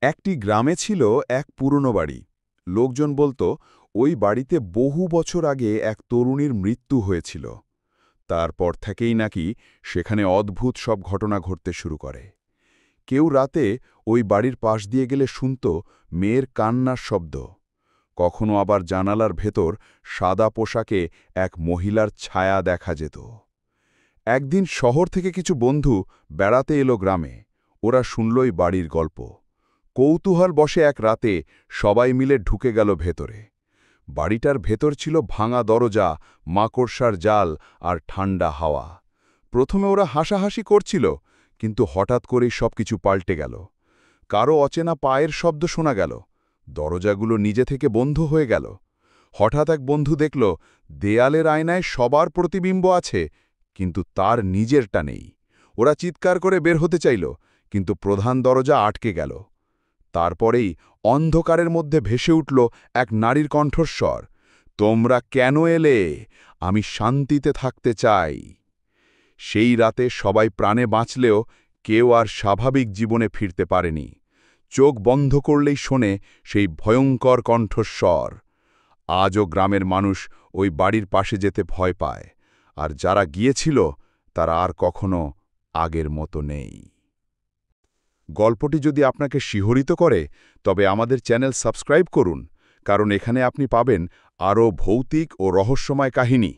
একটি গ্রামে ছিল এক পুরনো বাড়ি। লোকজন বলতো ওই বাড়িতে বহু বছর আগে এক তরুণীর মৃত্যু হয়েছিল। তারপর থেকেই নাকি সেখানে অদ্ভুত সব ঘটনা ঘটতে শুরু করে। কেউ রাতে ওই বাড়ির পাশ দিয়ে গেলে শুনত মেয়ের কান্নার শব্দ। কখনো আবার জানালার ভেতর সাদা পোশাকে এক মহিলার ছায়া দেখা যেত। একদিন শহর থেকে কিছু বন্ধু বেড়াতে এলো গ্রামে। ওরা শুনলই বাড়ির গল্প। কৌতূহল বসে এক রাতে সবাই মিলে ঢুকে গেল ভেতরে। বাড়িটার ভেতর ছিল ভাঙা দরজা, মাকড়সার জাল আর ঠান্ডা হাওয়া। প্রথমে ওরা হাসাহাসি করছিল, কিন্তু হঠাৎ করেই সবকিছু পাল্টে গেল। কারো অচেনা পায়ের শব্দ শোনা গেল। দরজাগুলো নিজে থেকে বন্ধ হয়ে গেল। হঠাৎ এক বন্ধু দেখল দেয়ালের আয়নায় সবার প্রতিবিম্ব আছে, কিন্তু তার নিজেরটা নেই। ওরা চিৎকার করে বের হতে চাইল, কিন্তু প্রধান দরজা আটকে গেল। তারপরেই অন্ধকারের মধ্যে ভেসে উঠল এক নারীর কণ্ঠস্বর, "তোমরা কেন এলে? আমি শান্তিতে থাকতে চাই।" সেই রাতে সবাই প্রাণে বাঁচলেও কেউ আর স্বাভাবিক জীবনে ফিরতে পারেনি। চোখ বন্ধ করলেই শোনে সেই ভয়ঙ্কর কণ্ঠস্বর। আজও গ্রামের মানুষ ওই বাড়ির পাশে যেতে ভয় পায়, আর যারা গিয়েছিল তারা আর কখনো আগের মতো নেই। গল্পটি যদি আপনাকে শিহরিত করে, তবে আমাদের চ্যানেল সাবস্ক্রাইব করুন, কারণ এখানে আপনি পাবেন আরও ভৌতিক ও রহস্যময় কাহিনী।